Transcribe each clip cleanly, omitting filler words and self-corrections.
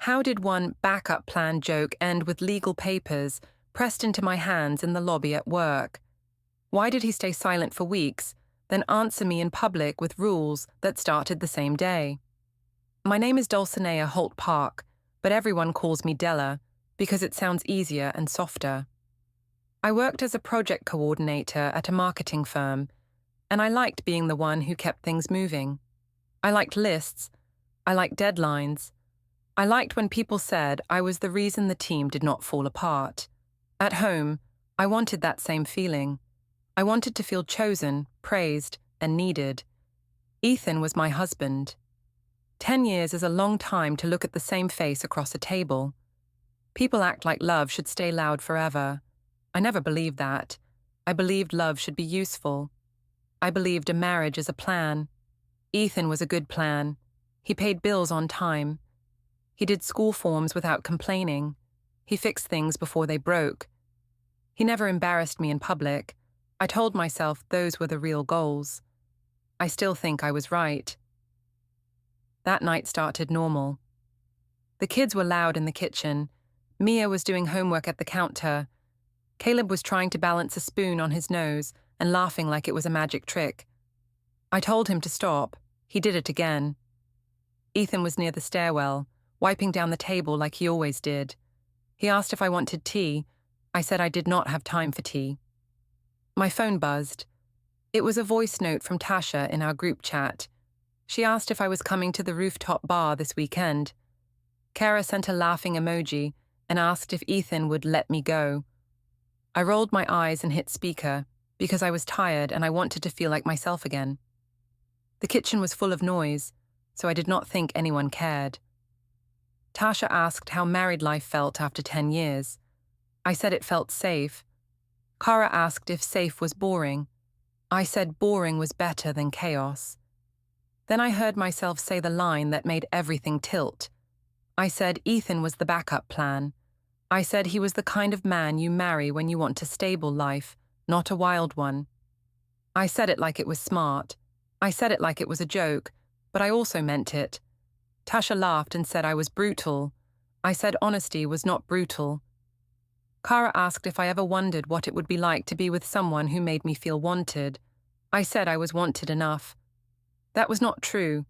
How did one backup plan joke end with legal papers pressed into my hands in the lobby at work? Why did he stay silent for weeks, then answer me in public with rules that started the same day? My name is Dulcinea Holt-Park, but everyone calls me Della because it sounds easier and softer. I worked as a project coordinator at a marketing firm, and I liked being the one who kept things moving. I liked lists. I liked deadlines. I liked when people said I was the reason the team did not fall apart. At home, I wanted that same feeling. I wanted to feel chosen, praised, and needed. Ethan was my husband. 10 years is a long time to look at the same face across a table. People act like love should stay loud forever. I never believed that. I believed love should be useful. I believed a marriage is a plan. Ethan was a good plan. He paid bills on time. He did school forms without complaining. He fixed things before they broke. He never embarrassed me in public. I told myself those were the real goals. I still think I was right. That night started normal. The kids were loud in the kitchen. Mia was doing homework at the counter. Caleb was trying to balance a spoon on his nose and laughing like it was a magic trick. I told him to stop. He did it again. Ethan was near the stairwell, wiping down the table like he always did. He asked if I wanted tea. I said I did not have time for tea. My phone buzzed. It was a voice note from Tasha in our group chat. She asked if I was coming to the rooftop bar this weekend. Kara sent a laughing emoji and asked if Ethan would let me go. I rolled my eyes and hit speaker because I was tired and I wanted to feel like myself again. The kitchen was full of noise, so I did not think anyone cared. Tasha asked how married life felt after 10 years. I said it felt safe. Kara asked if safe was boring. I said boring was better than chaos. Then I heard myself say the line that made everything tilt. I said Ethan was the backup plan. I said he was the kind of man you marry when you want a stable life, not a wild one. I said it like it was smart. I said it like it was a joke, but I also meant it. Tasha laughed and said I was brutal. I said honesty was not brutal. Kara asked if I ever wondered what it would be like to be with someone who made me feel wanted. I said I was wanted enough. That was not true,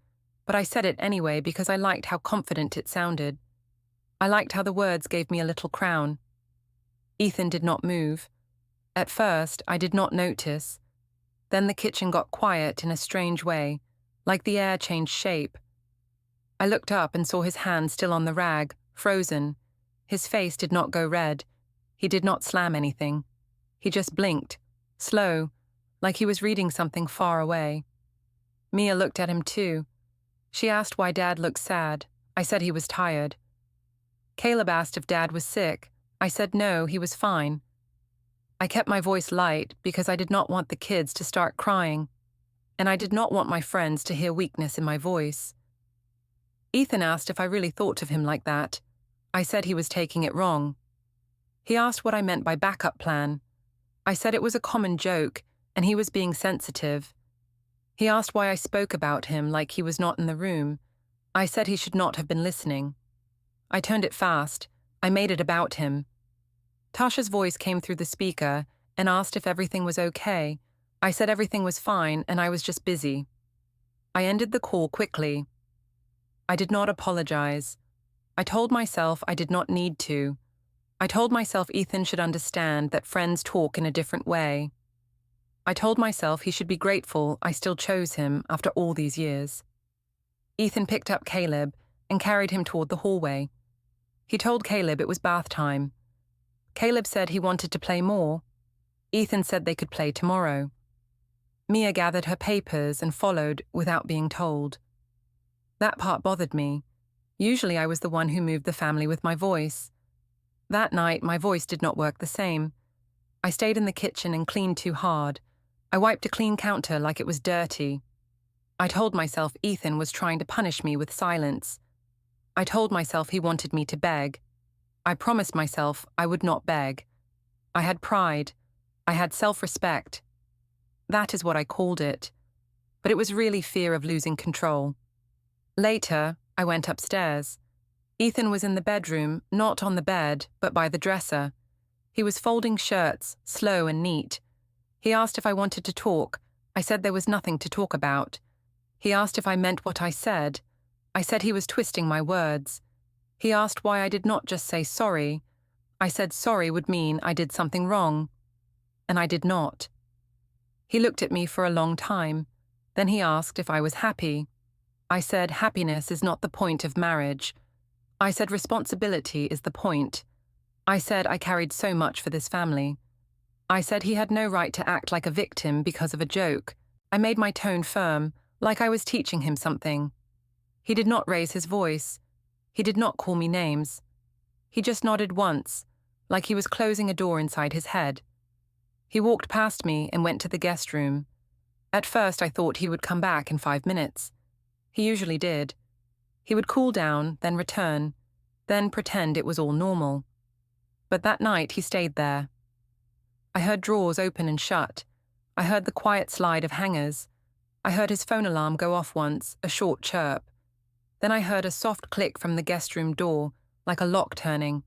but I said it anyway because I liked how confident it sounded. I liked how the words gave me a little crown. Ethan did not move. At first, I did not notice. Then the kitchen got quiet in a strange way, like the air changed shape. I looked up and saw his hand still on the rag, frozen. His face did not go red. He did not slam anything. He just blinked, slow, like he was reading something far away. Mia looked at him too. She asked why Dad looked sad. I said he was tired. Caleb asked if Dad was sick. I said no, he was fine. I kept my voice light because I did not want the kids to start crying, and I did not want my friends to hear weakness in my voice. Ethan asked if I really thought of him like that. I said he was taking it wrong. He asked what I meant by backup plan. I said it was a common joke, and he was being sensitive. He asked why I spoke about him like he was not in the room. I said he should not have been listening. I turned it fast. I made it about him. Tasha's voice came through the speaker and asked if everything was okay. I said everything was fine and I was just busy. I ended the call quickly. I did not apologize. I told myself I did not need to. I told myself Ethan should understand that friends talk in a different way. I told myself he should be grateful I still chose him after all these years. Ethan picked up Caleb and carried him toward the hallway. He told Caleb it was bath time. Caleb said he wanted to play more. Ethan said they could play tomorrow. Mia gathered her papers and followed without being told. That part bothered me. Usually I was the one who moved the family with my voice. That night, my voice did not work the same. I stayed in the kitchen and cleaned too hard. I wiped a clean counter like it was dirty. I told myself Ethan was trying to punish me with silence. I told myself he wanted me to beg. I promised myself I would not beg. I had pride. I had self-respect. That is what I called it. But it was really fear of losing control. Later, I went upstairs. Ethan was in the bedroom, not on the bed, but by the dresser. He was folding shirts, slow and neat. He asked if I wanted to talk. I said there was nothing to talk about. He asked if I meant what I said. I said he was twisting my words. He asked why I did not just say sorry. I said sorry would mean I did something wrong. And I did not. He looked at me for a long time. Then he asked if I was happy. I said happiness is not the point of marriage. I said responsibility is the point. I said I carried so much for this family. I said he had no right to act like a victim because of a joke. I made my tone firm, like I was teaching him something. He did not raise his voice. He did not call me names. He just nodded once, like he was closing a door inside his head. He walked past me and went to the guest room. At first I thought he would come back in 5 minutes. He usually did. He would cool down, then return, then pretend it was all normal. But that night he stayed there. I heard drawers open and shut. I heard the quiet slide of hangers. I heard his phone alarm go off once, a short chirp. Then I heard a soft click from the guest room door, like a lock turning.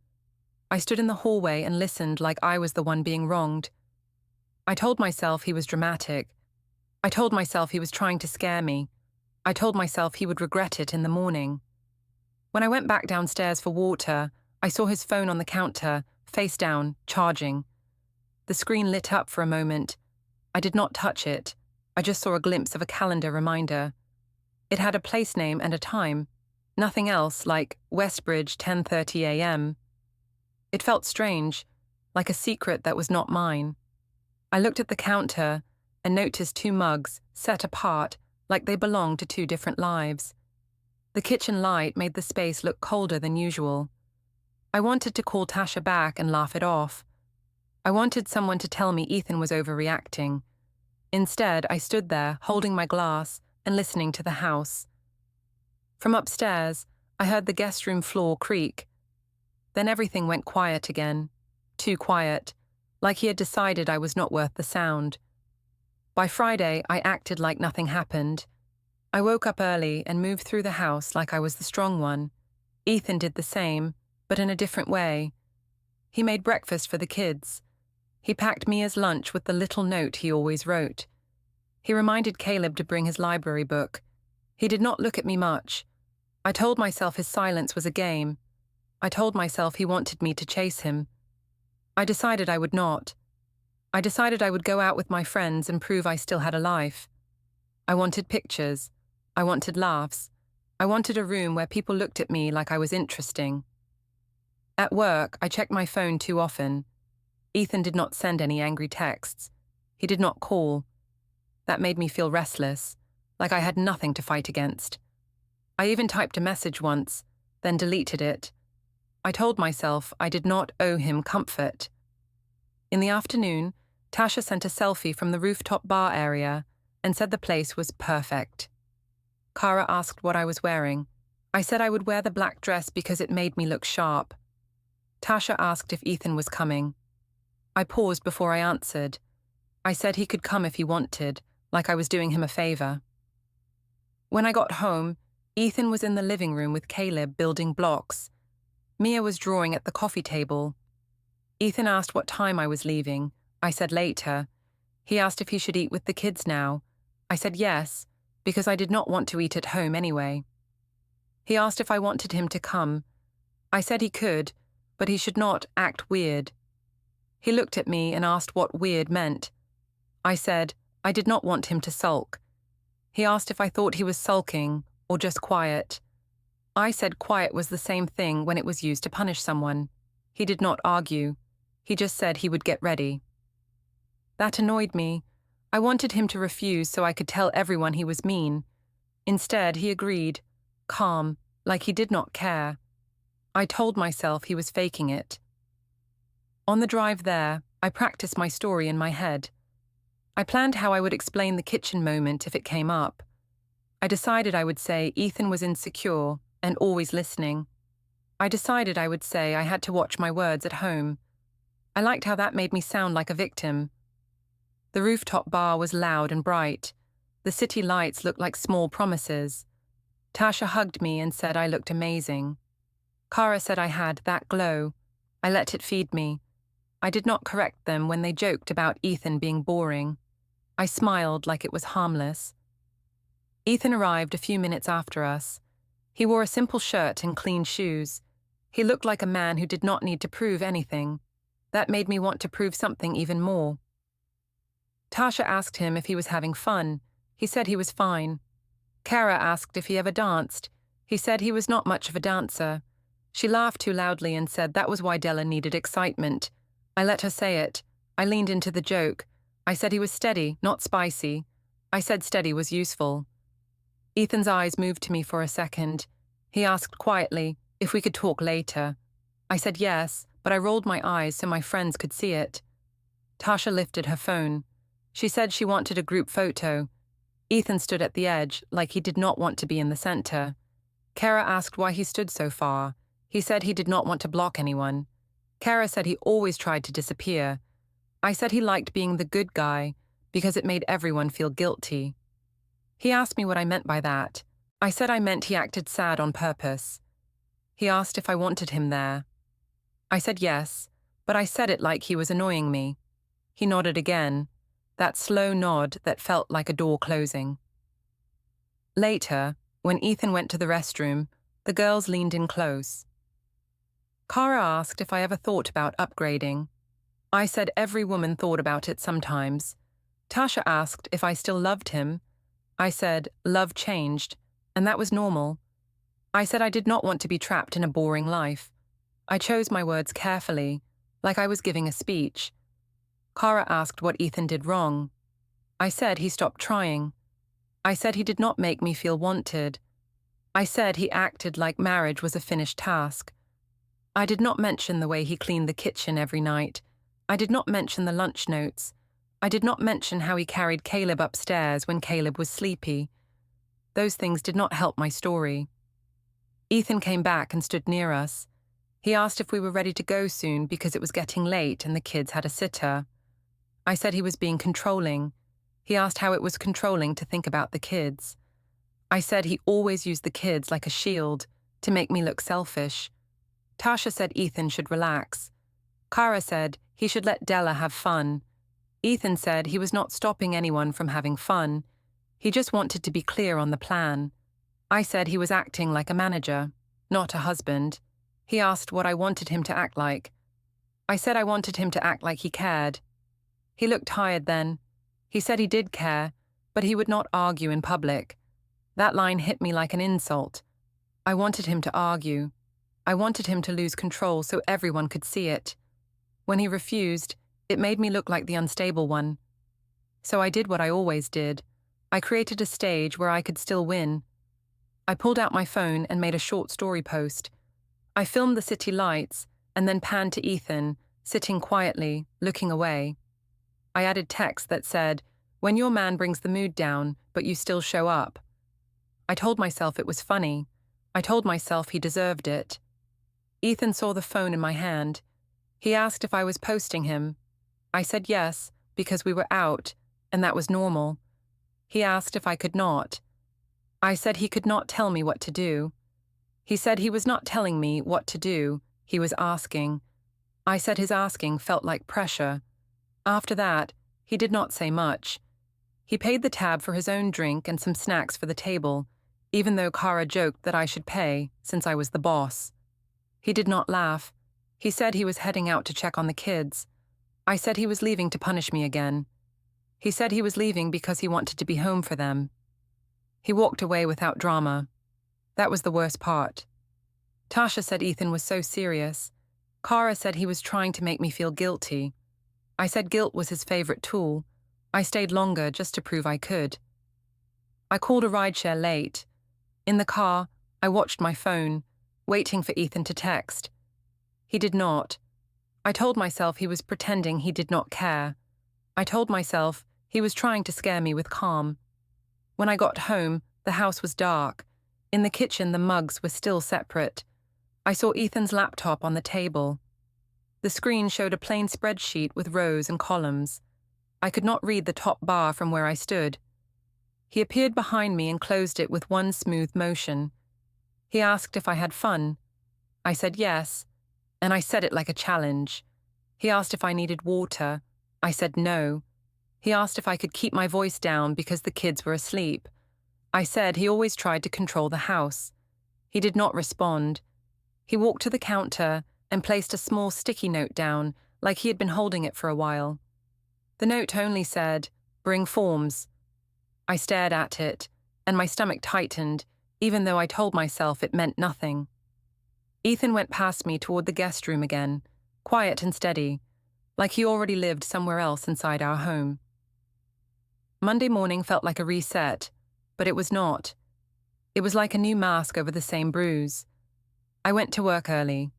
I stood in the hallway and listened like I was the one being wronged. I told myself he was dramatic. I told myself he was trying to scare me. I told myself he would regret it in the morning. When I went back downstairs for water, I saw his phone on the counter, face down, charging. The screen lit up for a moment. I did not touch it. I just saw a glimpse of a calendar reminder. It had a place name and a time. Nothing else, like Westbridge, 10:30 a.m. It felt strange, like a secret that was not mine. I looked at the counter and noticed 2 mugs, set apart, like they belonged to 2 different lives. The kitchen light made the space look colder than usual. I wanted to call Tasha back and laugh it off. I wanted someone to tell me Ethan was overreacting. Instead, I stood there, holding my glass and listening to the house. From upstairs, I heard the guest room floor creak. Then everything went quiet again. Too quiet, like he had decided I was not worth the sound. By Friday, I acted like nothing happened. I woke up early and moved through the house like I was the strong one. Ethan did the same, but in a different way. He made breakfast for the kids. He packed Mia's lunch with the little note he always wrote. He reminded Caleb to bring his library book. He did not look at me much. I told myself his silence was a game. I told myself he wanted me to chase him. I decided I would not. I decided I would go out with my friends and prove I still had a life. I wanted pictures. I wanted laughs. I wanted a room where people looked at me like I was interesting. At work, I checked my phone too often. Ethan did not send any angry texts. He did not call. That made me feel restless, like I had nothing to fight against. I even typed a message once, then deleted it. I told myself I did not owe him comfort. In the afternoon, Tasha sent a selfie from the rooftop bar area and said the place was perfect. Kara asked what I was wearing. I said I would wear the black dress because it made me look sharp. Tasha asked if Ethan was coming. I paused before I answered. I said he could come if he wanted, like I was doing him a favor. When I got home, Ethan was in the living room with Caleb building blocks. Mia was drawing at the coffee table. Ethan asked what time I was leaving. I said later. He asked if he should eat with the kids now. I said yes, because I did not want to eat at home anyway. He asked if I wanted him to come. I said he could, but he should not act weird. He looked at me and asked what weird meant. I said I did not want him to sulk. He asked if I thought he was sulking or just quiet. I said quiet was the same thing when it was used to punish someone. He did not argue. He just said he would get ready. That annoyed me. I wanted him to refuse so I could tell everyone he was mean. Instead, he agreed, calm, like he did not care. I told myself he was faking it. On the drive there, I practiced my story in my head. I planned how I would explain the kitchen moment if it came up. I decided I would say Ethan was insecure and always listening. I decided I would say I had to watch my words at home. I liked how that made me sound like a victim. The rooftop bar was loud and bright. The city lights looked like small promises. Tasha hugged me and said I looked amazing. Kara said I had that glow. I let it feed me. I did not correct them when they joked about Ethan being boring. I smiled like it was harmless. Ethan arrived a few minutes after us. He wore a simple shirt and clean shoes. He looked like a man who did not need to prove anything. That made me want to prove something even more. Tasha asked him if he was having fun. He said he was fine. Kara asked if he ever danced. He said he was not much of a dancer. She laughed too loudly and said that was why Della needed excitement. I let her say it. I leaned into the joke. I said he was steady, not spicy. I said steady was useful. Ethan's eyes moved to me for a second. He asked quietly if we could talk later. I said yes, but I rolled my eyes so my friends could see it. Tasha lifted her phone. She said she wanted a group photo. Ethan stood at the edge, like he did not want to be in the center. Kara asked why he stood so far. He said he did not want to block anyone. Kara said he always tried to disappear. I said he liked being the good guy because it made everyone feel guilty. He asked me what I meant by that. I said I meant he acted sad on purpose. He asked if I wanted him there. I said yes, but I said it like he was annoying me. He nodded again, that slow nod that felt like a door closing. Later, when Ethan went to the restroom, the girls leaned in close. Kara asked if I ever thought about upgrading. I said every woman thought about it sometimes. Tasha asked if I still loved him. I said love changed, and that was normal. I said I did not want to be trapped in a boring life. I chose my words carefully, like I was giving a speech. Kara asked what Ethan did wrong. I said he stopped trying. I said he did not make me feel wanted. I said he acted like marriage was a finished task. I did not mention the way he cleaned the kitchen every night. I did not mention the lunch notes. I did not mention how he carried Caleb upstairs when Caleb was sleepy. Those things did not help my story. Ethan came back and stood near us. He asked if we were ready to go soon because it was getting late and the kids had a sitter. I said he was being controlling. He asked how it was controlling to think about the kids. I said he always used the kids like a shield to make me look selfish. Tasha said Ethan should relax. Kara said he should let Della have fun. Ethan said he was not stopping anyone from having fun. He just wanted to be clear on the plan. I said he was acting like a manager, not a husband. He asked what I wanted him to act like. I said I wanted him to act like he cared. He looked tired then. He said he did care, but he would not argue in public. That line hit me like an insult. I wanted him to argue. I wanted him to lose control so everyone could see it. When he refused, it made me look like the unstable one. So I did what I always did. I created a stage where I could still win. I pulled out my phone and made a short story post. I filmed the city lights and then panned to Ethan, sitting quietly, looking away. I added text that said, "When your man brings the mood down, but you still show up." I told myself it was funny. I told myself he deserved it. Ethan saw the phone in my hand. He asked if I was posting him. I said yes, because we were out, and that was normal. He asked if I could not. I said he could not tell me what to do. He said he was not telling me what to do, he was asking. I said his asking felt like pressure. After that, he did not say much. He paid the tab for his own drink and some snacks for the table, even though Kara joked that I should pay, since I was the boss. He did not laugh. He said he was heading out to check on the kids. I said he was leaving to punish me again. He said he was leaving because he wanted to be home for them. He walked away without drama. That was the worst part. Tasha said Ethan was so serious. Kara said he was trying to make me feel guilty. I said guilt was his favorite tool. I stayed longer just to prove I could. I called a rideshare late. In the car, I watched my phone, waiting for Ethan to text. He did not. I told myself he was pretending he did not care. I told myself he was trying to scare me with calm. When I got home, the house was dark. In the kitchen, the mugs were still separate. I saw Ethan's laptop on the table. The screen showed a plain spreadsheet with rows and columns. I could not read the top bar from where I stood. He appeared behind me and closed it with one smooth motion. He asked if I had fun. I said yes, and I said it like a challenge. He asked if I needed water. I said no. He asked if I could keep my voice down because the kids were asleep. I said he always tried to control the house. He did not respond. He walked to the counter and placed a small sticky note down, like he had been holding it for a while. The note only said, "Bring forms." I stared at it, and my stomach tightened, even though I told myself it meant nothing. Ethan went past me toward the guest room again, quiet and steady, like he already lived somewhere else inside our home. Monday morning felt like a reset, but it was not. It was like a new mask over the same bruise. I went to work early,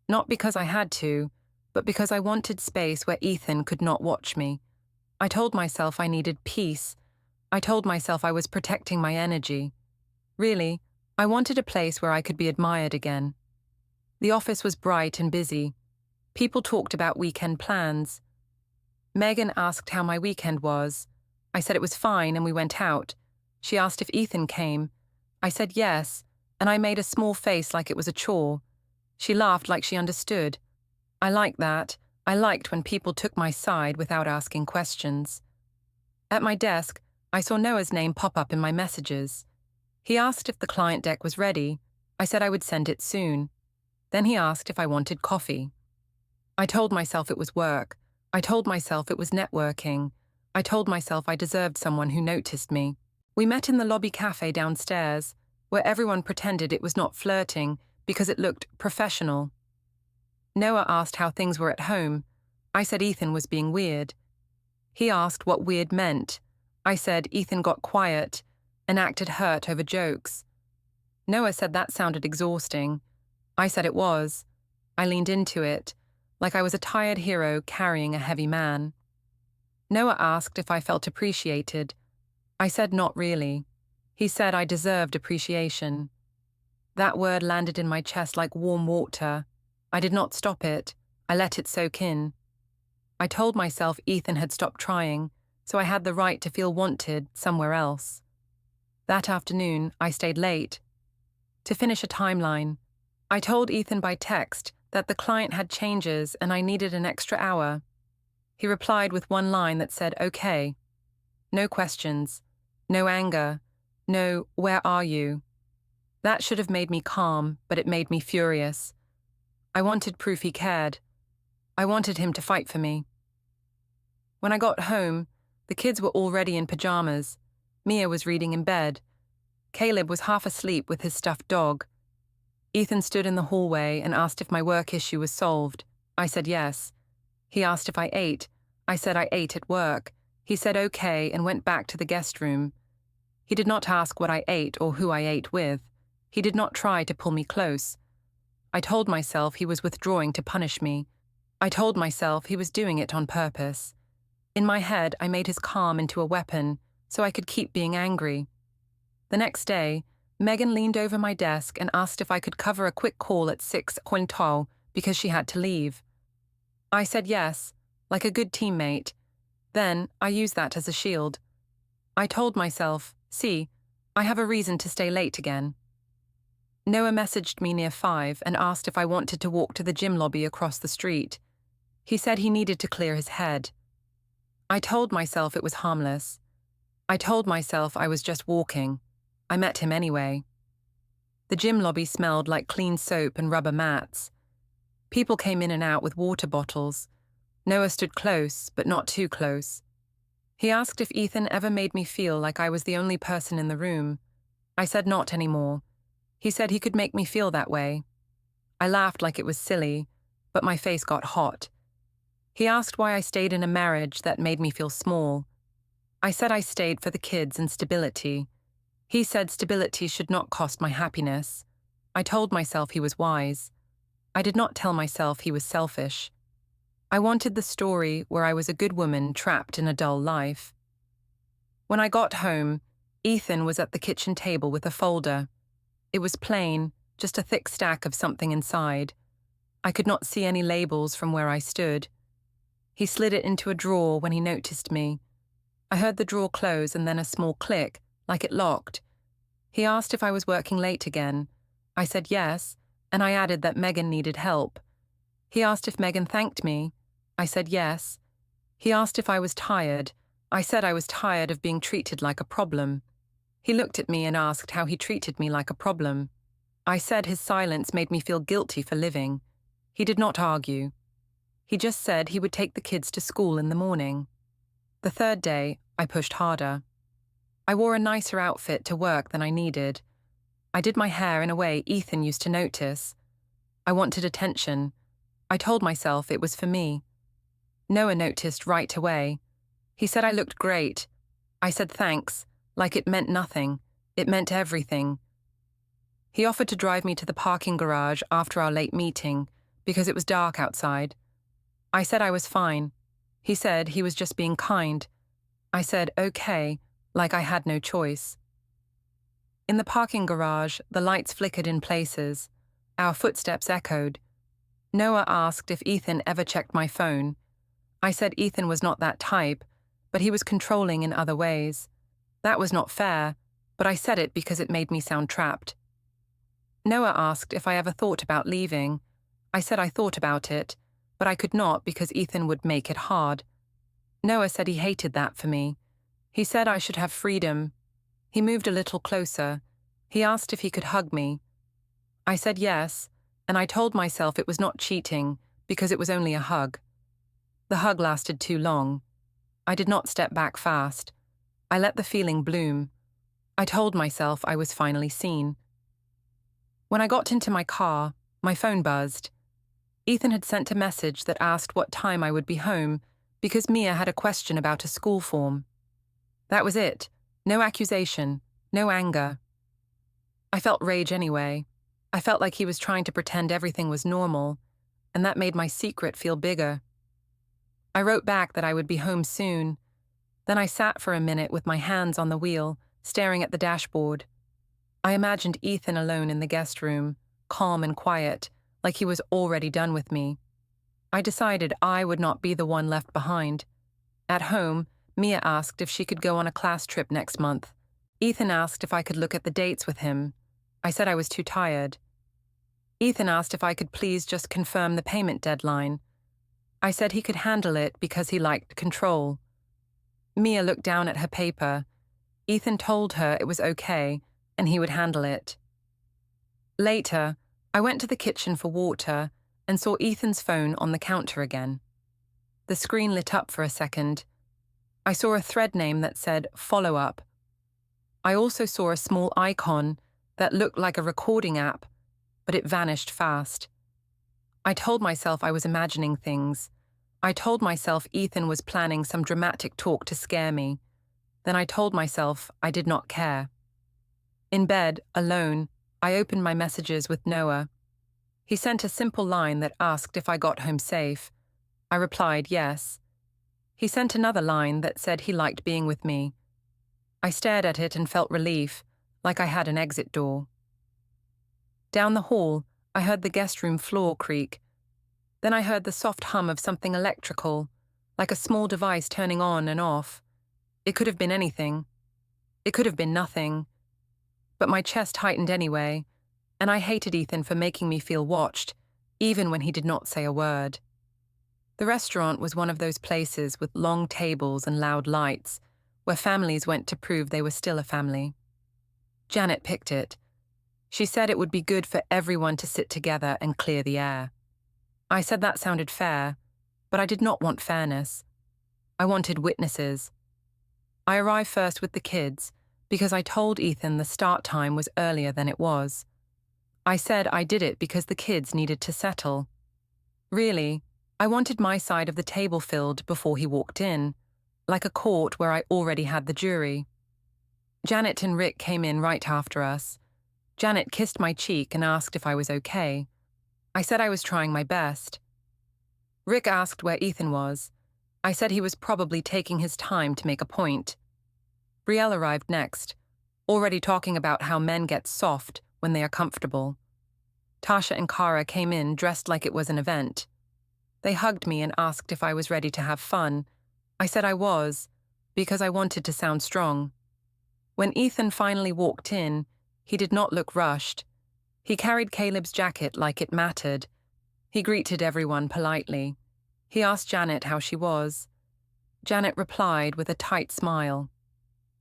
not because I had to, but because I wanted space where Ethan could not watch me. I told myself I needed peace. I told myself I was protecting my energy. Really, I wanted a place where I could be admired again. The office was bright and busy. People talked about weekend plans. Megan asked how my weekend was. I said it was fine and we went out. She asked if Ethan came. I said yes, and I made a small face like it was a chore. She laughed like she understood. I liked that. I liked when people took my side without asking questions. At my desk, I saw Noah's name pop up in my messages. He asked if the client deck was ready. I said I would send it soon. Then he asked if I wanted coffee. I told myself it was work. I told myself it was networking. I told myself I deserved someone who noticed me. We met in the lobby cafe downstairs, where everyone pretended it was not flirting because it looked professional. Noah asked how things were at home. I said Ethan was being weird. He asked what weird meant. I said Ethan got quiet and acted hurt over jokes. Noah said that sounded exhausting. I said it was. I leaned into it, like I was a tired hero carrying a heavy man. Noah asked if I felt appreciated. I said not really. He said I deserved appreciation. That word landed in my chest like warm water. I did not stop it. I let it soak in. I told myself Ethan had stopped trying, so I had the right to feel wanted somewhere else. That afternoon, I stayed late. To finish a timeline, I told Ethan by text that the client had changes and I needed an extra hour. He replied with one line that said, "Okay." No questions, no anger, no "where are you?" That should have made me calm, but it made me furious. I wanted proof he cared. I wanted him to fight for me. When I got home, the kids were already in pajamas. Mia was reading in bed. Caleb was half asleep with his stuffed dog. Ethan stood in the hallway and asked if my work issue was solved. I said yes. He asked if I ate. I said I ate at work. He said okay and went back to the guest room. He did not ask what I ate or who I ate with. He did not try to pull me close. I told myself he was withdrawing to punish me. I told myself he was doing it on purpose. In my head, I made his calm into a weapon so I could keep being angry. The next day, Megan leaned over my desk and asked if I could cover a quick call at 6:15 because she had to leave. I said yes, like a good teammate. Then I used that as a shield. I told myself, see, I have a reason to stay late again. Noah messaged me near 5 and asked if I wanted to walk to the gym lobby across the street. He said he needed to clear his head. I told myself it was harmless. I told myself I was just walking. I met him anyway. The gym lobby smelled like clean soap and rubber mats. People came in and out with water bottles. Noah stood close, but not too close. He asked if Ethan ever made me feel like I was the only person in the room. I said not anymore. He said he could make me feel that way. I laughed like it was silly, but my face got hot. He asked why I stayed in a marriage that made me feel small. I said I stayed for the kids and stability. He said stability should not cost my happiness. I told myself he was wise. I did not tell myself he was selfish. I wanted the story where I was a good woman trapped in a dull life. When I got home, Ethan was at the kitchen table with a folder. It was plain, just a thick stack of something inside. I could not see any labels from where I stood. He slid it into a drawer when he noticed me. I heard the drawer close and then a small click, like it locked. He asked if I was working late again. I said yes, and I added that Megan needed help. He asked if Megan thanked me. I said yes. He asked if I was tired. I said I was tired of being treated like a problem. He looked at me and asked how he treated me like a problem. I said his silence made me feel guilty for living. He did not argue. He just said he would take the kids to school in the morning. The third day, I pushed harder. I wore a nicer outfit to work than I needed. I did my hair in a way Ethan used to notice. I wanted attention. I told myself it was for me. Noah noticed right away. He said I looked great. I said thanks, like it meant nothing. It meant everything. He offered to drive me to the parking garage after our late meeting because it was dark outside. I said I was fine. He said he was just being kind. I said okay, like I had no choice. In the parking garage, the lights flickered in places. Our footsteps echoed. Noah asked if Ethan ever checked my phone. I said Ethan was not that type, but he was controlling in other ways. That was not fair, but I said it because it made me sound trapped. Noah asked if I ever thought about leaving. I said I thought about it, but I could not because Ethan would make it hard. Noah said he hated that for me. He said I should have freedom. He moved a little closer. He asked if he could hug me. I said yes, and I told myself it was not cheating because it was only a hug. The hug lasted too long. I did not step back fast. I let the feeling bloom. I told myself I was finally seen. When I got into my car, my phone buzzed. Ethan had sent a message that asked what time I would be home because Mia had a question about a school form. That was it. No accusation, no anger. I felt rage anyway. I felt like he was trying to pretend everything was normal, and that made my secret feel bigger. I wrote back that I would be home soon. Then I sat for a minute with my hands on the wheel, staring at the dashboard. I imagined Ethan alone in the guest room, calm and quiet, like he was already done with me. I decided I would not be the one left behind. At home, Mia asked if she could go on a class trip next month. Ethan asked if I could look at the dates with him. I said I was too tired. Ethan asked if I could please just confirm the payment deadline. I said he could handle it because he liked control. Mia looked down at her paper. Ethan told her it was okay, and he would handle it. Later, I went to the kitchen for water and saw Ethan's phone on the counter again. The screen lit up for a second. I saw a thread name that said follow up. I also saw a small icon that looked like a recording app, but it vanished fast. I told myself I was imagining things. I told myself Ethan was planning some dramatic talk to scare me. Then I told myself I did not care. In bed, alone, I opened my messages with Noah. He sent a simple line that asked if I got home safe. I replied yes. He sent another line that said he liked being with me. I stared at it and felt relief, like I had an exit door. Down the hall, I heard the guest room floor creak. Then I heard the soft hum of something electrical, like a small device turning on and off. It could have been anything. It could have been nothing. But my chest tightened anyway, and I hated Ethan for making me feel watched, even when he did not say a word. The restaurant was one of those places with long tables and loud lights, where families went to prove they were still a family. Janet picked it. She said it would be good for everyone to sit together and clear the air. I said that sounded fair, but I did not want fairness. I wanted witnesses. I arrived first with the kids because I told Ethan the start time was earlier than it was. I said I did it because the kids needed to settle. Really, I wanted my side of the table filled before he walked in, like a court where I already had the jury. Janet and Rick came in right after us. Janet kissed my cheek and asked if I was okay. I said I was trying my best. Rick asked where Ethan was. I said he was probably taking his time to make a point. Brielle arrived next, already talking about how men get soft when they are comfortable. Tasha and Kara came in dressed like it was an event. They hugged me and asked if I was ready to have fun. I said I was, because I wanted to sound strong. When Ethan finally walked in, he did not look rushed. He carried Caleb's jacket like it mattered. He greeted everyone politely. He asked Janet how she was. Janet replied with a tight smile.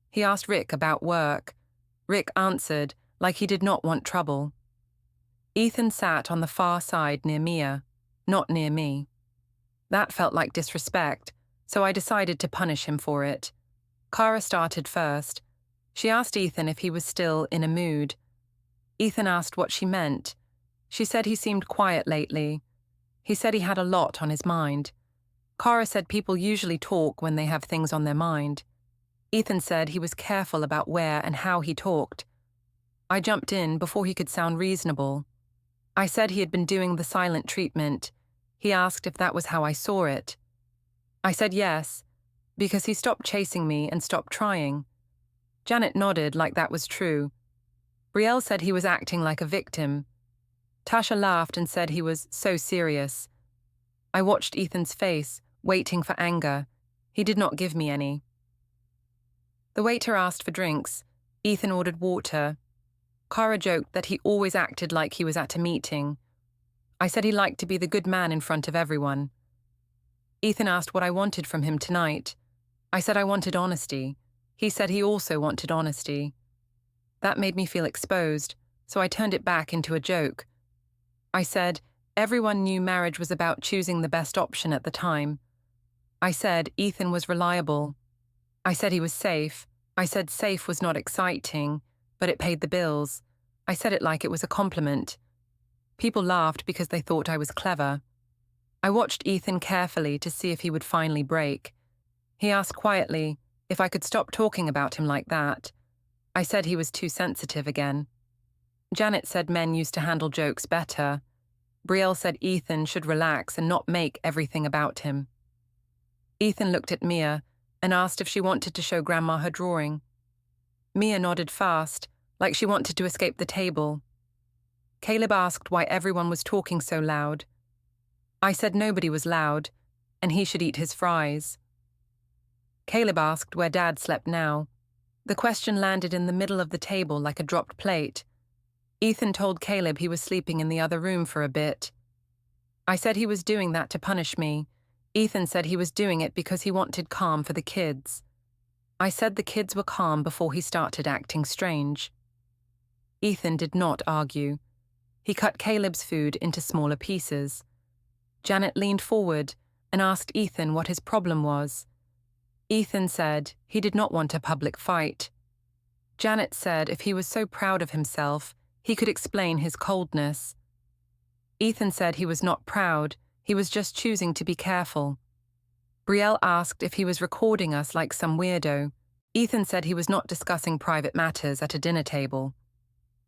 He asked Rick about work. Rick answered like he did not want trouble. Ethan sat on the far side near Mia, not near me. That felt like disrespect, so I decided to punish him for it. Kara started first. She asked Ethan if he was still in a mood. Ethan asked what she meant. She said he seemed quiet lately. He said he had a lot on his mind. Kara said people usually talk when they have things on their mind. Ethan said he was careful about where and how he talked. I jumped in before he could sound reasonable. I said he had been doing the silent treatment. He asked if that was how I saw it. I said yes, because he stopped chasing me and stopped trying. Janet nodded like that was true. Brielle said he was acting like a victim. Tasha laughed and said he was so serious. I watched Ethan's face, waiting for anger. He did not give me any. The waiter asked for drinks. Ethan ordered water. Kara joked that he always acted like he was at a meeting. I said he liked to be the good man in front of everyone. Ethan asked what I wanted from him tonight. I said I wanted honesty. He said he also wanted honesty. That made me feel exposed, so I turned it back into a joke. I said everyone knew marriage was about choosing the best option at the time. I said Ethan was reliable. I said he was safe. I said safe was not exciting, but it paid the bills. I said it like it was a compliment. People laughed because they thought I was clever. I watched Ethan carefully to see if he would finally break. He asked quietly if I could stop talking about him like that. I said he was too sensitive again. Janet said men used to handle jokes better. Brielle said Ethan should relax and not make everything about him. Ethan looked at Mia and asked if she wanted to show Grandma her drawing. Mia nodded fast, like she wanted to escape the table. Caleb asked why everyone was talking so loud. I said nobody was loud, and he should eat his fries. Caleb asked where Dad slept now. The question landed in the middle of the table like a dropped plate. Ethan told Caleb he was sleeping in the other room for a bit. I said he was doing that to punish me. Ethan said he was doing it because he wanted calm for the kids. I said the kids were calm before he started acting strange. Ethan did not argue. He cut Caleb's food into smaller pieces. Janet leaned forward and asked Ethan what his problem was. Ethan said he did not want a public fight. Janet said if he was so proud of himself, he could explain his coldness. Ethan said he was not proud, he was just choosing to be careful. Brielle asked if he was recording us like some weirdo. Ethan said he was not discussing private matters at a dinner table.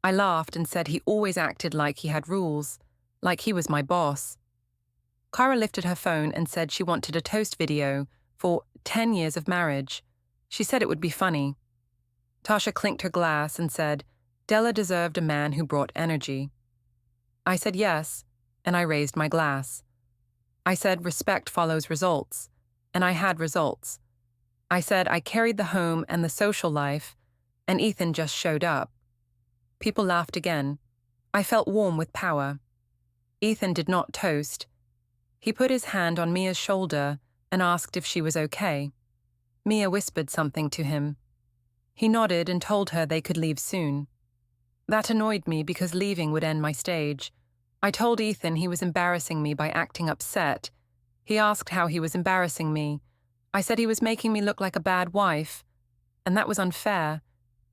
I laughed and said he always acted like he had rules, like he was my boss. Kara lifted her phone and said she wanted a toast video for 10 years of marriage. She said it would be funny. Tasha clinked her glass and said Della deserved a man who brought energy. I said yes, and I raised my glass. I said respect follows results, and I had results. I said I carried the home and the social life, and Ethan just showed up. People laughed again. I felt warm with power. Ethan did not toast. He put his hand on Mia's shoulder and asked if she was okay. Mia whispered something to him. He nodded and told her they could leave soon. That annoyed me because leaving would end my stage. I told Ethan he was embarrassing me by acting upset. He asked how he was embarrassing me. I said he was making me look like a bad wife, and that was unfair.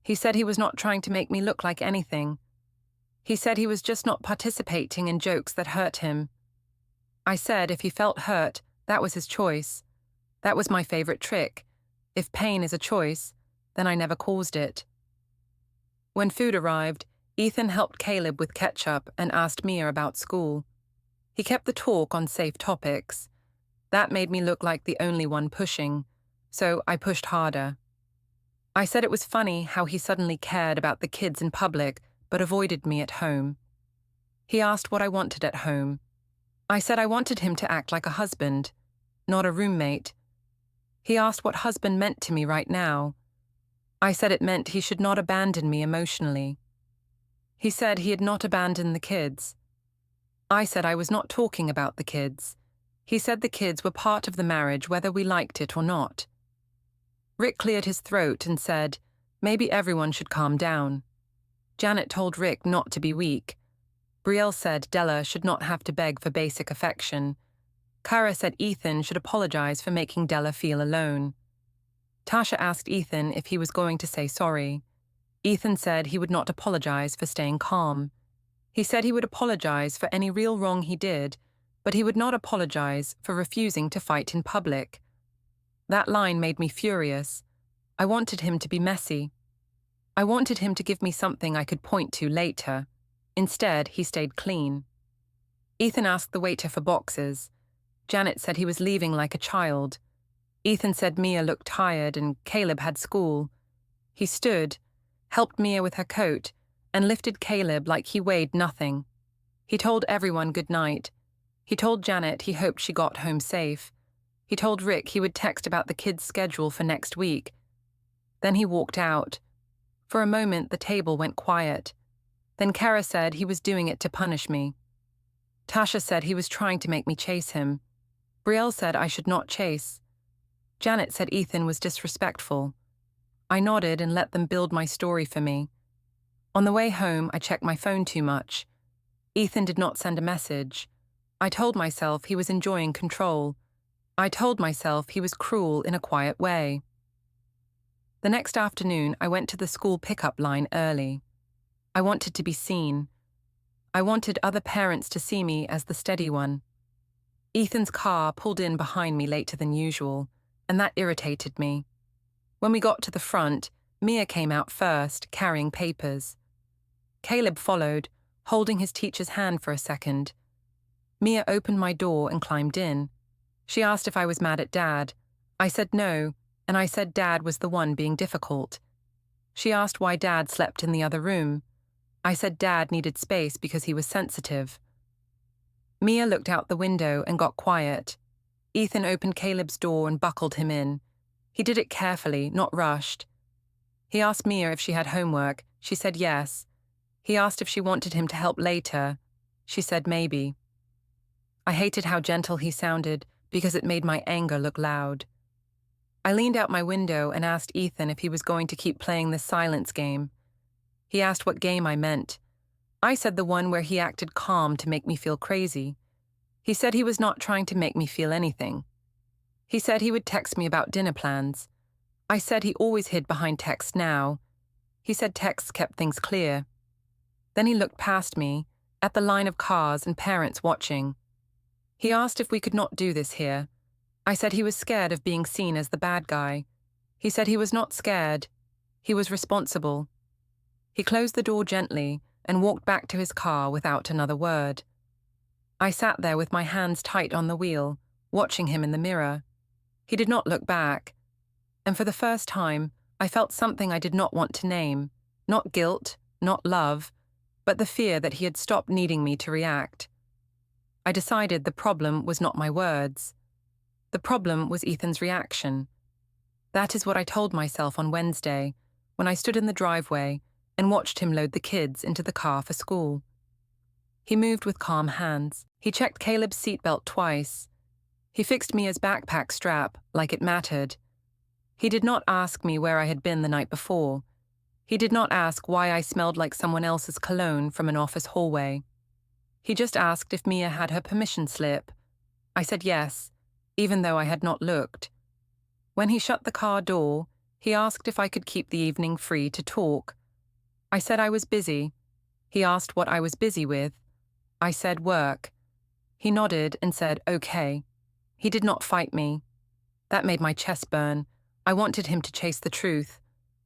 He said he was not trying to make me look like anything. He said he was just not participating in jokes that hurt him. I said if he felt hurt, that was his choice. That was my favorite trick. If pain is a choice, then I never caused it. When food arrived, Ethan helped Caleb with ketchup and asked Mia about school. He kept the talk on safe topics. That made me look like the only one pushing, so I pushed harder. I said it was funny how he suddenly cared about the kids in public but avoided me at home. He asked what I wanted at home. I said I wanted him to act like a husband, not a roommate. He asked what husband meant to me right now. I said it meant he should not abandon me emotionally. He said he had not abandoned the kids. I said I was not talking about the kids. He said the kids were part of the marriage whether we liked it or not. Rick cleared his throat and said, maybe everyone should calm down. Janet told Rick not to be weak. Brielle said Della should not have to beg for basic affection. Kara said Ethan should apologize for making Della feel alone. Tasha asked Ethan if he was going to say sorry. Ethan said he would not apologize for staying calm. He said he would apologize for any real wrong he did, but he would not apologize for refusing to fight in public. That line made me furious. I wanted him to be messy. I wanted him to give me something I could point to later. Instead, he stayed clean. Ethan asked the waiter for boxes. Janet said he was leaving like a child. Ethan said Mia looked tired and Caleb had school. He stood, helped Mia with her coat, and lifted Caleb like he weighed nothing. He told everyone good night. He told Janet he hoped she got home safe. He told Rick he would text about the kids' schedule for next week. Then he walked out. For a moment, the table went quiet. Then Kara said he was doing it to punish me. Tasha said he was trying to make me chase him. Brielle said I should not chase. Janet said Ethan was disrespectful. I nodded and let them build my story for me. On the way home, I checked my phone too much. Ethan did not send a message. I told myself he was enjoying control. I told myself he was cruel in a quiet way. The next afternoon, I went to the school pickup line early. I wanted to be seen. I wanted other parents to see me as the steady one. Ethan's car pulled in behind me later than usual, and that irritated me. When we got to the front, Mia came out first, carrying papers. Caleb followed, holding his teacher's hand for a second. Mia opened my door and climbed in. She asked if I was mad at Dad. I said no, and I said Dad was the one being difficult. She asked why Dad slept in the other room. I said Dad needed space because he was sensitive. Mia looked out the window and got quiet. Ethan opened Caleb's door and buckled him in. He did it carefully, not rushed. He asked Mia if she had homework. She said yes. He asked if she wanted him to help later. She said maybe. I hated how gentle he sounded because it made my anger look loud. I leaned out my window and asked Ethan if he was going to keep playing the silence game. He asked what game I meant. I said the one where he acted calm to make me feel crazy. He said he was not trying to make me feel anything. He said he would text me about dinner plans. I said he always hid behind texts now. He said texts kept things clear. Then he looked past me, at the line of cars and parents watching. He asked if we could not do this here. I said he was scared of being seen as the bad guy. He said he was not scared. He was responsible. He closed the door gently and walked back to his car without another word. I sat there with my hands tight on the wheel, watching him in the mirror. He did not look back. And for the first time, I felt something I did not want to name. Not guilt, not love, but the fear that he had stopped needing me to react. I decided the problem was not my words. The problem was Ethan's reaction. That is what I told myself on Wednesday, when I stood in the driveway and watched him load the kids into the car for school. He moved with calm hands. He checked Caleb's seatbelt twice. He fixed Mia's backpack strap like it mattered. He did not ask me where I had been the night before. He did not ask why I smelled like someone else's cologne from an office hallway. He just asked if Mia had her permission slip. I said yes, even though I had not looked. When he shut the car door, he asked if I could keep the evening free to talk. I said I was busy. He asked what I was busy with. I said work. He nodded and said okay. He did not fight me. That made my chest burn. I wanted him to chase the truth.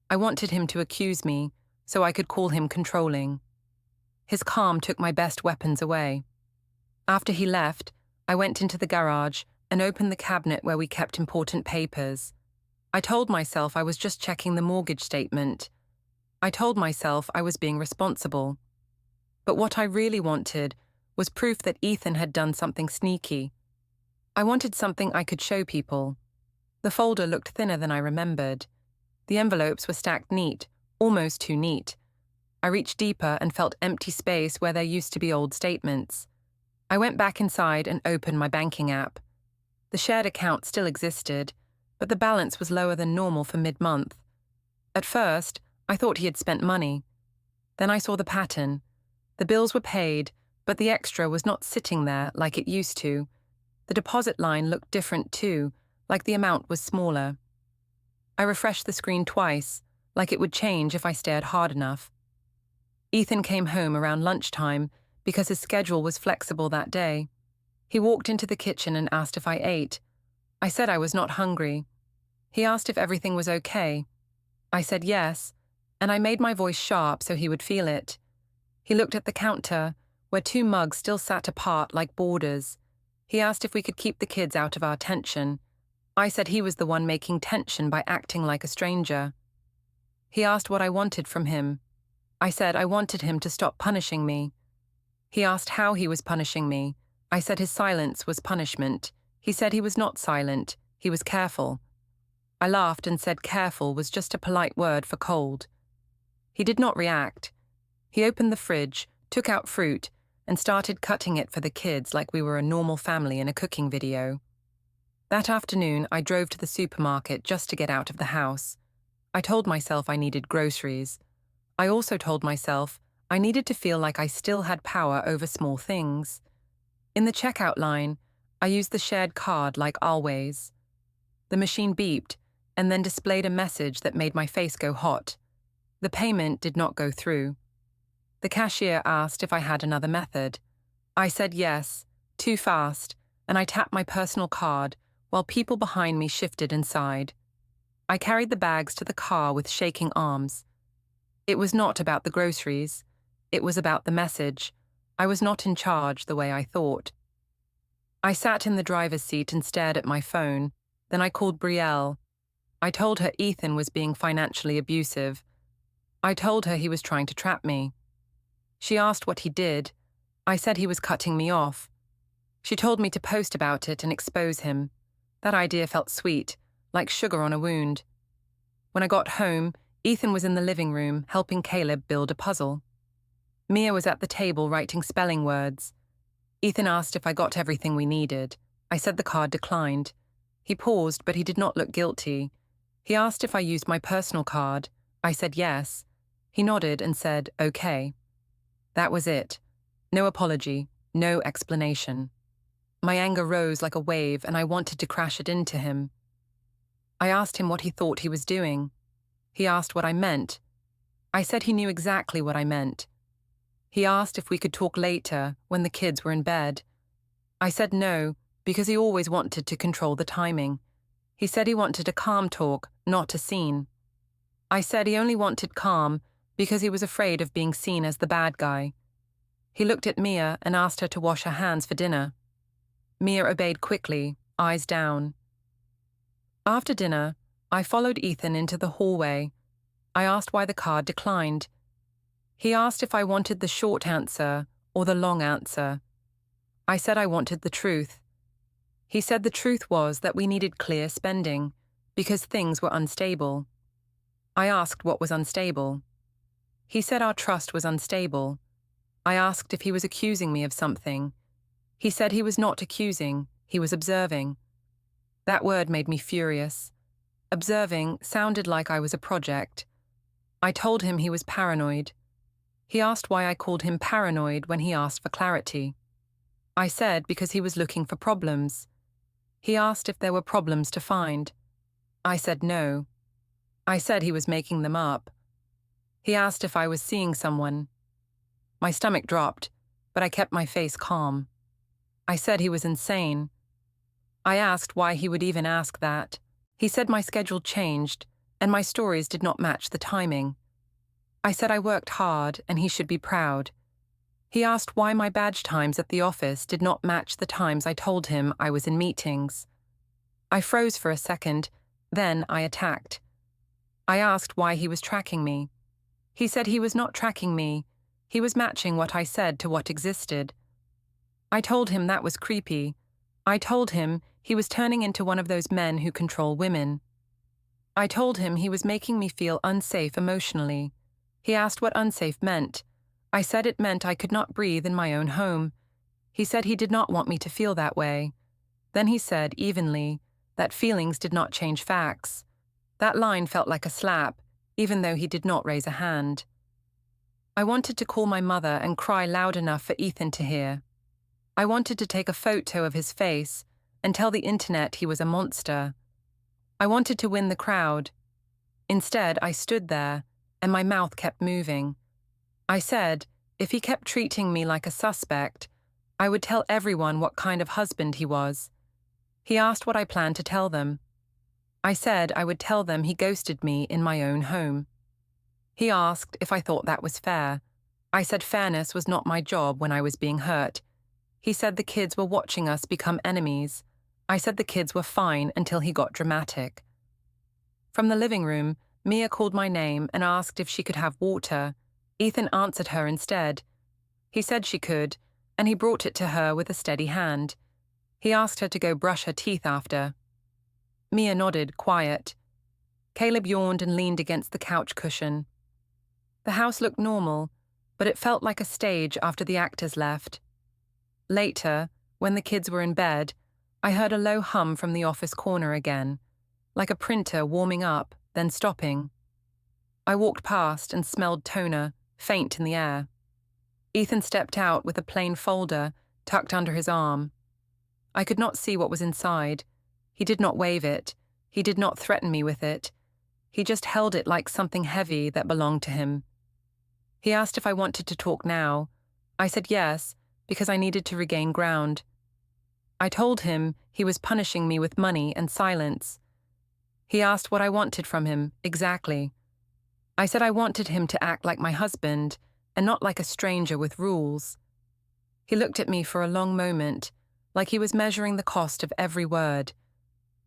I wanted him to accuse me, so I could call him controlling. His calm took my best weapons away. After he left, I went into the garage and opened the cabinet where we kept important papers. I told myself I was just checking the mortgage statement. I told myself I was being responsible. But what I really wanted was proof that Ethan had done something sneaky. I wanted something I could show people. The folder looked thinner than I remembered. The envelopes were stacked neat, almost too neat. I reached deeper and felt empty space where there used to be old statements. I went back inside and opened my banking app. The shared account still existed, but the balance was lower than normal for mid-month. At first, I thought he had spent money. Then I saw the pattern. The bills were paid, but the extra was not sitting there like it used to. The deposit line looked different too, like the amount was smaller. I refreshed the screen twice, like it would change if I stared hard enough. Ethan came home around lunchtime because his schedule was flexible that day. He walked into the kitchen and asked if I ate. I said I was not hungry. He asked if everything was okay. I said yes, and I made my voice sharp so he would feel it. He looked at the counter, where 2 mugs still sat apart like borders. He asked if we could keep the kids out of our tension. I said he was the one making tension by acting like a stranger. He asked what I wanted from him. I said I wanted him to stop punishing me. He asked how he was punishing me. I said his silence was punishment. He said he was not silent, he was careful. I laughed and said careful was just a polite word for cold. He did not react. He opened the fridge, took out fruit, and started cutting it for the kids like we were a normal family in a cooking video. That afternoon, I drove to the supermarket just to get out of the house. I told myself I needed groceries. I also told myself I needed to feel like I still had power over small things. In the checkout line, I used the shared card like always. The machine beeped and then displayed a message that made my face go hot. The payment did not go through. The cashier asked if I had another method. I said yes, too fast, and I tapped my personal card while people behind me shifted inside. I carried the bags to the car with shaking arms. It was not about the groceries. It was about the message. I was not in charge the way I thought. I sat in the driver's seat and stared at my phone. Then I called Brielle. I told her Ethan was being financially abusive. I told her he was trying to trap me. She asked what he did. I said he was cutting me off. She told me to post about it and expose him. That idea felt sweet, like sugar on a wound. When I got home, Ethan was in the living room helping Caleb build a puzzle. Mia was at the table writing spelling words. Ethan asked if I got everything we needed. I said the card declined. He paused, but he did not look guilty. He asked if I used my personal card. I said yes. He nodded and said, okay. That was it. No apology, no explanation. My anger rose like a wave and I wanted to crash it into him. I asked him what he thought he was doing. He asked what I meant. I said he knew exactly what I meant. He asked if we could talk later when the kids were in bed. I said no, because he always wanted to control the timing. He said he wanted a calm talk, not a scene. I said he only wanted calm because he was afraid of being seen as the bad guy. He looked at Mia and asked her to wash her hands for dinner. Mia obeyed quickly, eyes down. After dinner, I followed Ethan into the hallway. I asked why the card declined. He asked if I wanted the short answer or the long answer. I said I wanted the truth. He said the truth was that we needed clear spending, because things were unstable. I asked what was unstable. He said our trust was unstable. I asked if he was accusing me of something. He said he was not accusing, he was observing. That word made me furious. Observing sounded like I was a project. I told him he was paranoid. He asked why I called him paranoid when he asked for clarity. I said because he was looking for problems. He asked if there were problems to find. I said no. I said he was making them up. He asked if I was seeing someone. My stomach dropped, but I kept my face calm. I said he was insane. I asked why he would even ask that. He said my schedule changed, and my stories did not match the timing. I said I worked hard, and he should be proud. He asked why my badge times at the office did not match the times I told him I was in meetings. I froze for a second, then I attacked. I asked why he was tracking me. He said he was not tracking me. He was matching what I said to what existed. I told him that was creepy. I told him he was turning into one of those men who control women. I told him he was making me feel unsafe emotionally. He asked what unsafe meant. I said it meant I could not breathe in my own home. He said he did not want me to feel that way. Then he said, evenly, that feelings did not change facts. That line felt like a slap, even though he did not raise a hand. I wanted to call my mother and cry loud enough for Ethan to hear. I wanted to take a photo of his face and tell the internet he was a monster. I wanted to win the crowd. Instead, I stood there, and my mouth kept moving. I said, if he kept treating me like a suspect, I would tell everyone what kind of husband he was. He asked what I planned to tell them. I said I would tell them he ghosted me in my own home. He asked if I thought that was fair. I said fairness was not my job when I was being hurt. He said the kids were watching us become enemies. I said the kids were fine until he got dramatic. From the living room, Mia called my name and asked if she could have water. Ethan answered her instead. He said she could, and he brought it to her with a steady hand. He asked her to go brush her teeth after. Mia nodded, quiet. Caleb yawned and leaned against the couch cushion. The house looked normal, but it felt like a stage after the actors left. Later, when the kids were in bed, I heard a low hum from the office corner again, like a printer warming up, then stopping. I walked past and smelled toner, faint in the air. Ethan stepped out with a plain folder tucked under his arm. I could not see what was inside. He did not wave it. He did not threaten me with it. He just held it like something heavy that belonged to him. He asked if I wanted to talk now. I said yes, because I needed to regain ground. I told him he was punishing me with money and silence. He asked what I wanted from him, exactly. I said I wanted him to act like my husband, and not like a stranger with rules. He looked at me for a long moment, like he was measuring the cost of every word.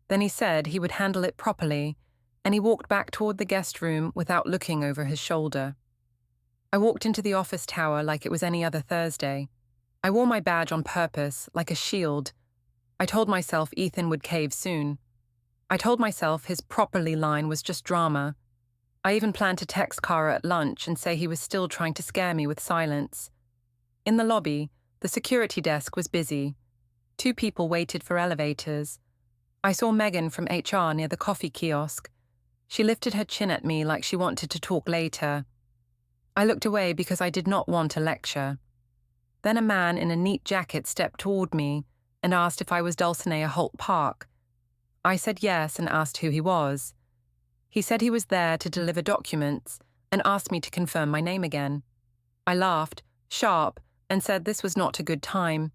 Then he said he would handle it properly, and he walked back toward the guest room without looking over his shoulder. I walked into the office tower like it was any other Thursday. I wore my badge on purpose, like a shield. I told myself Ethan would cave soon. I told myself his properly line was just drama. I even planned to text Kara at lunch and say he was still trying to scare me with silence. In the lobby, the security desk was busy. 2 people waited for elevators. I saw Megan from HR near the coffee kiosk. She lifted her chin at me like she wanted to talk later. I looked away because I did not want a lecture. Then a man in a neat jacket stepped toward me and asked if I was Dulcinea Holt-Park. I said yes and asked who he was. He said he was there to deliver documents and asked me to confirm my name again. I laughed, sharp, and said this was not a good time.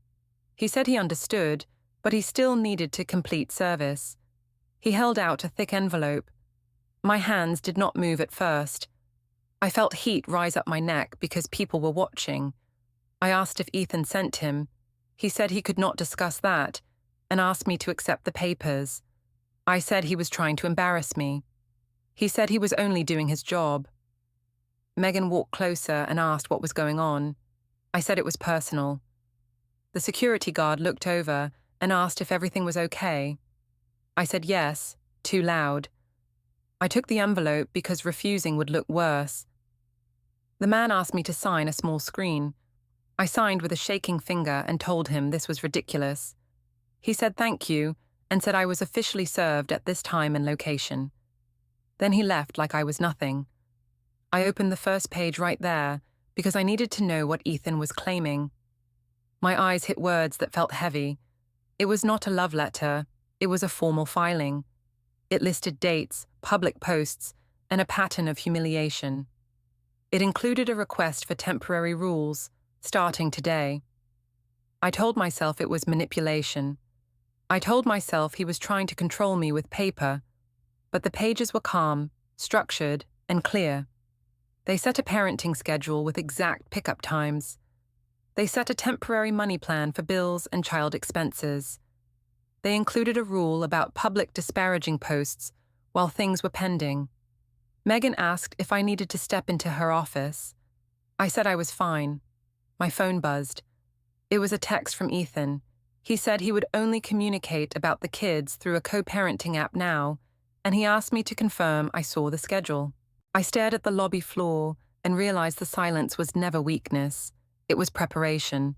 He said he understood, but he still needed to complete service. He held out a thick envelope. My hands did not move at first. I felt heat rise up my neck because people were watching. I asked if Ethan sent him. He said he could not discuss that and asked me to accept the papers. I said he was trying to embarrass me. He said he was only doing his job. Megan walked closer and asked what was going on. I said it was personal. The security guard looked over and asked if everything was okay. I said yes, too loud. I took the envelope because refusing would look worse. The man asked me to sign a small screen. I signed with a shaking finger and told him this was ridiculous. He said thank you and said I was officially served at this time and location. Then he left like I was nothing. I opened the first page right there because I needed to know what Ethan was claiming. My eyes hit words that felt heavy. It was not a love letter, it was a formal filing. It listed dates, public posts, and a pattern of humiliation. It included a request for temporary rules, starting today. I told myself it was manipulation. I told myself he was trying to control me with paper, but the pages were calm, structured, and clear. They set a parenting schedule with exact pickup times. They set a temporary money plan for bills and child expenses. They included a rule about public disparaging posts while things were pending. Megan asked if I needed to step into her office. I said I was fine. My phone buzzed. It was a text from Ethan. He said he would only communicate about the kids through a co-parenting app now, and he asked me to confirm I saw the schedule. I stared at the lobby floor and realized the silence was never weakness. It was preparation.